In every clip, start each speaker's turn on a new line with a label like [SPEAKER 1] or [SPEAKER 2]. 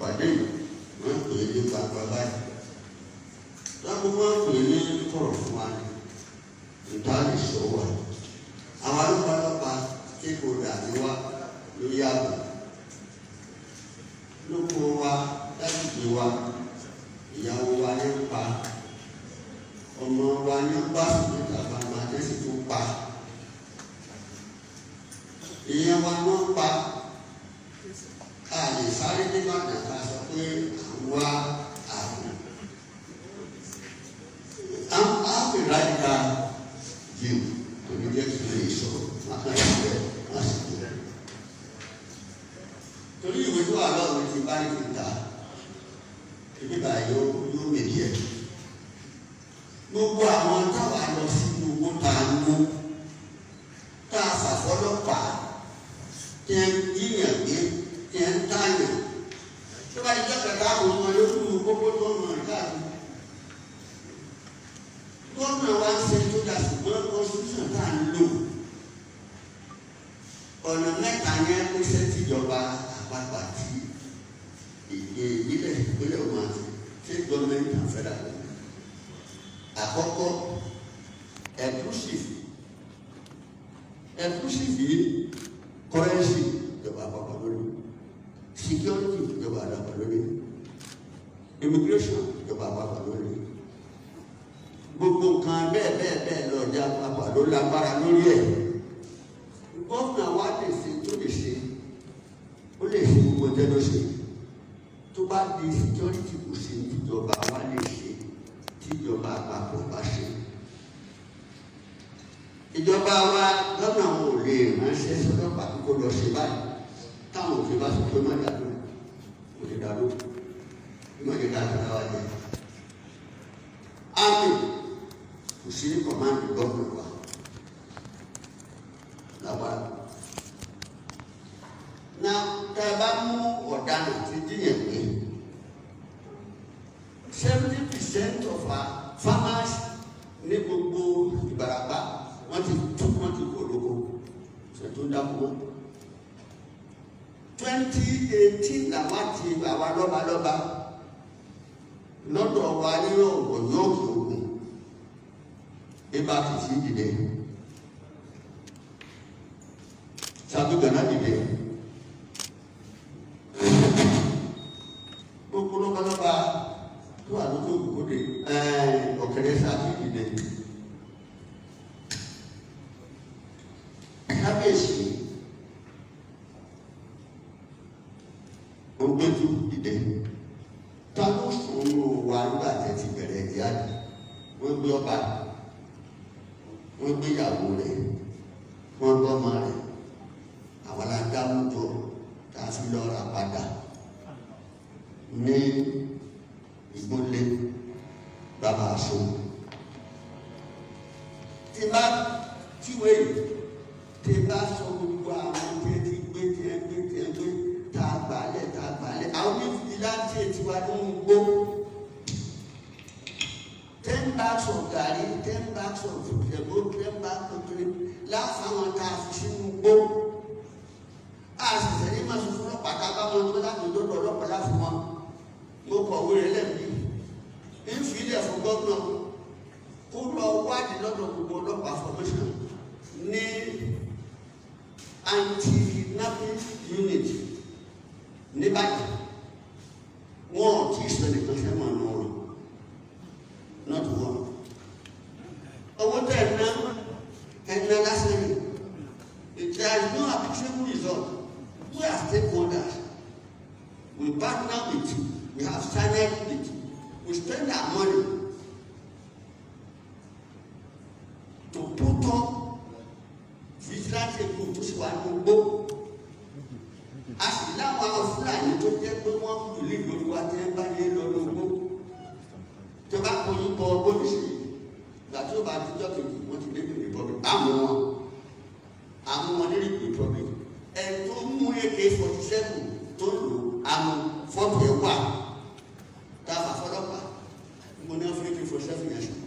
[SPEAKER 1] pàdé wọ́n pè é ní gbàgbà báyìí. Láwọn wọ́n pè é ní kọ̀rọ̀ fún wa ní ìtàlẹ̀ ìṣòwò. Àwọn alúpàlọ́pàá tí kò dà ní wá ló yàgò. Lóko wa, lágbègbè wa, ìyàwó wa ní pa. Ọmọ wa ní bá ṣùgbọ́n tàbá máa jẹ́ sí tó pa. Ìyẹn wa ló pa. A lè sáré nígbà nàka sọ pé àwa àrùn. A fi ráyìíká jù kò ní jẹ́ kí lè sọ̀rọ̀ mákàtí bẹ́ẹ̀ wọ́n sì kú. Torí ìwé tó wà lọ́wọ́ ti bá ní ta, ibi báyìí yóò mèdí ẹ̀. Gbogbo àwọn táwa lọ sí gbogbo ta ń mú, tá a fàfọ́lọ́pàá, tí ẹ ń yíyàn gbé, tí ẹ ń tàyàn. Tó bá ti jẹ́ kẹta àwọn ọmọ yóò fún gbogbo tó ń rìn káàkiri. Gómìnà wa ń ṣe tó dà ṣùgbọ́n constitution tá à ń lò. Ọ̀nà mẹ́ta yẹn ló ṣe tìjọba àpapọ̀ àti ìpínlẹ̀ wọn àti state government and federal government. Àkọ́kọ́ exclusive yìí currency ìjọba àpapọ̀ lórí, security ìjọba àpapọ̀ lórí, immigration ìjọba àpapọ̀ lórí. Gbogbo nǹkan bẹ́ẹ̀ lọ ọjà àpapọ̀ ló lágbára lórí ẹ̀. Gómìnà wa lè ṣe tó lè ṣe, ó lè ṣe gbogbo ọjọ́ ló ṣe. Tó bá di security kò ṣe ìjọba wa lè ṣe tíjọba àpapọ̀ bá ṣe. Ìjọba wa gómìnà wọn ò lè ránṣẹ́ sọ́dọ̀pàá kó lọ ṣe báyìí. Táwọn òfin bá sọ pé má dàdó, kò lè dàdó, má lè dàdó láwa jẹ. Army kò sí ní kọ̀mándì gómìnà wa làwa. Na tá a bá mú ọ̀daràn ti díyàn pé 70% of our farmers ní gbogbo Ìbàràpá wọ́n ti kó lóko ṣètò dákúmọ́. 2018 làwọn ti àwa lọ́balọ́ba lọ́dọ̀ wa nínú ọ̀yọ́ òkun ibà kì í sí dìde tàbí gànà dìde. Gbogbo lọ́balọ́ba tó wà lókè òkúté ọ̀kẹ́rẹ́ sáfì dìde. Kábíyèsí ògbéjú dìde. Ta ló sọ̀rọ̀ wa nígbà tẹ́ ti bẹ̀rẹ̀ ìyáàdì? Wọ́n gbé ọba, wọ́n gbé ìyàwó rẹ̀, wọ́n gbọ́ ọmọ rẹ̀. Àwọn aláǹdáwùjọ tá a fi lọ ra padà ní ìgbólé bàbá aṣọ. Tí bá tíwé yìí, tí bá sọ gbogbo àwọn tí ẹ ti gbé tá a gbàlẹ̀. Àwọn ìlànà tiwa ló ń gbó. 10 bags of gari, 10 bags of ẹ̀bó, 10 bags of drink láfàwọn tá a fi sínú gbó. A sì sẹ́ni máa sọ fún ọlọ́pàá tá a bá wọn tó láti dọ́dọ̀ ọlọ́pàá láti wọn. Mo kọ̀wé rẹ̀ lẹ́mí. Ń fi ilẹ̀ fún gómìnà kó lọ wádìí lọ́dọ̀ gbogbo ọlọ́pàá formation ní anti-kidnapping unit ní báyìí. Wọn ò tí ì sọ nìkan sẹ́wọ̀n náà rọ̀. Not one. Owó tẹ̀ ẹ̀ná lásán ni. There is no appreciable result. We are stakeholders. We partner with you. We have signed with you. We spend our money to put up vigilante group tó sì wà ní gbó. A sì láwọn Fúlàní tó jẹ́ pé wọ́n kú lè lórí wa tí wọ́n bá yé lọ lógbó. Tí wọ́n bá kọjú bọ bóyìí ìgbà tí ó bá ti jọ́ kejì wọ́n ti dé ní republic. Àmú wọn ní republic. Ẹni tó mú AK-47 tó lò àmú fọ́ọ̀tù ẹ̀ wà. Tá a fà fọlọ́pàá mo ní wọ́n fi AK-47 yẹn sùn.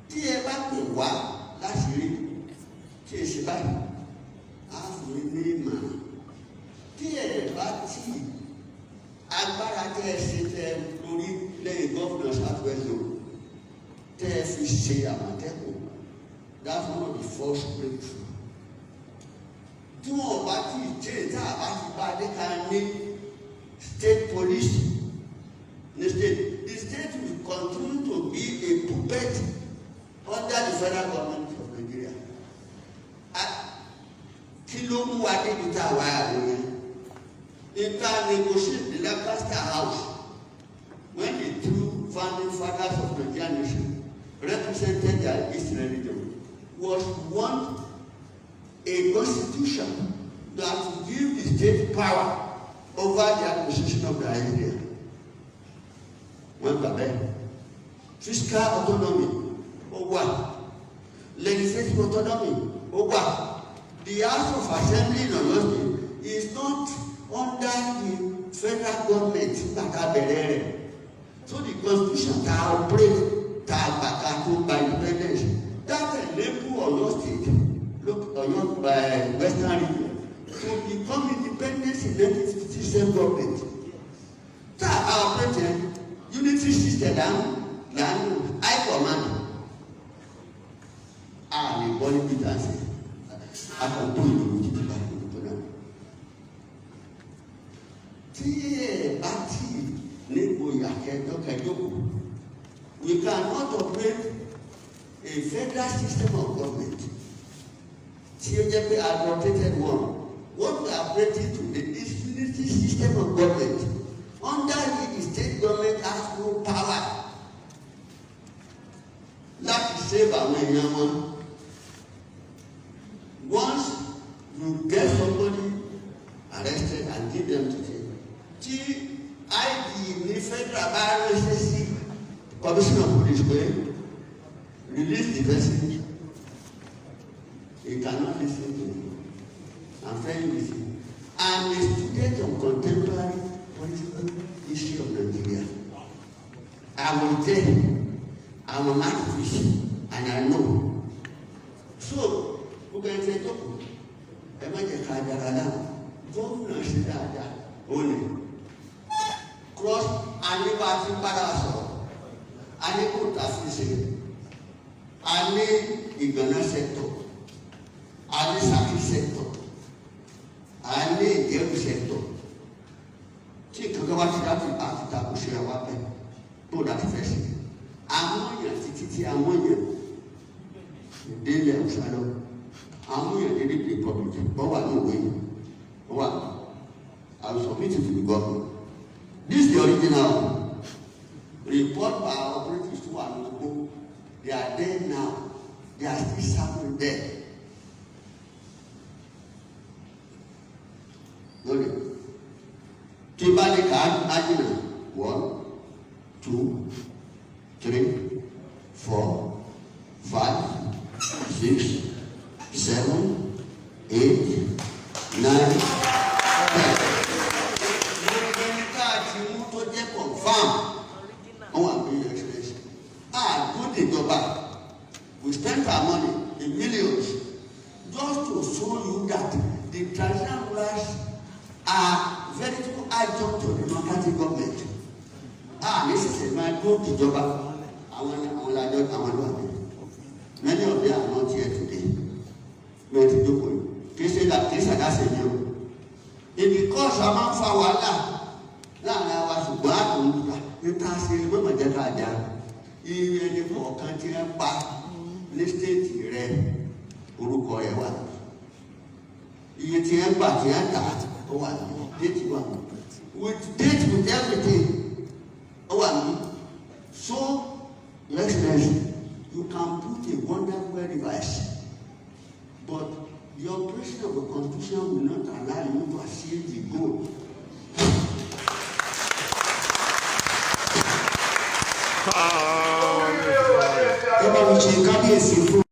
[SPEAKER 1] Tí ẹ bá pè wá láti rí tí ẹ ṣe báyìí, á fún mi ní ìmọ̀ràn. Tí ẹ bá tì tẹ́ ẹ ṣe tẹ́ lórí lẹ́yìn gọ́fìnà Southwestern tẹ́ ẹ fi ṣe Àmọ̀tẹ́kùn, that's one of the first breakthrough. Tí wọ́n bá ti jẹ́ tá a bá ti bá dé ká ní state police ní state, the state will continue to be a puppet under the federal government of Nigeria. Kí ló mú wa débi tá a wá àwọn yẹn? Negotiate the Lancaster House when the two founding fathers of the Nigerian nation represented their East religion was want a constitution that will give the state power over the acquisition of the area. One Babel. Fiscal autonomy, over. Legislative autonomy, over. The House of Assembly in Oyo State is not under the federal government so the constitution that operate by independence that enable Oyo State, look Oyo by Western region, to become independent system government. That operate unity system and high command. The body business. I can do it with the we cannot operate a federal system of government. TJP adopted one. What we are operating today is unity system of government. Under it, the state government has no power. That is saved by when once you get somebody arrested and give them to jail. ID ní federal bar SSC commissioner of police pé release the person. He cannot listen to him. I'm very busy. I'm a student of contemporary political history of Nigeria. I will tell you, I'm an activist and I know. So, who can say to ẹ má jẹ́ ká dára dáa, gómìnà ṣe dáadáa, ó ní. Cross ani ba ti para sọ̀rọ̀, ani kò ta fi ṣe, ani Ìgànnà sector, ani Ṣakí sector, ani Ìjẹ̀bú sector. Tí kankan bá ti dábì àti tàbí ṣe àwọn abẹ tó dábì fẹ́ ṣe. Àwọn èèyàn títí àwọn èèyàn délé ọ̀sán lọ, àwọn èèyàn délé republic bọ́ wà ní òwe yìí, wọ́n wà. I will submit it to the government. This is the original report by our operatives to Alaafin. They are there now. They are still serving there. Tibali card, Ajina. 1, 2, 3, 4, 5, 6, 7, 8, 9, 10. We spent our money in millions just to show you that the traditional rulers are very adjunct to the democratic government. This is my good to Yoruba. Many of them are not here today. They say that this and that's a new. It because a man for Walla. Now I was glad to say, Mama Jakaja, even for country and back, listed red, Uruko. You can't back that. With date with everything. So, Your Excellency, you can put a wonderful device, but the operation of the Constitution will not allow you to achieve the goal. Kábíyèsí fún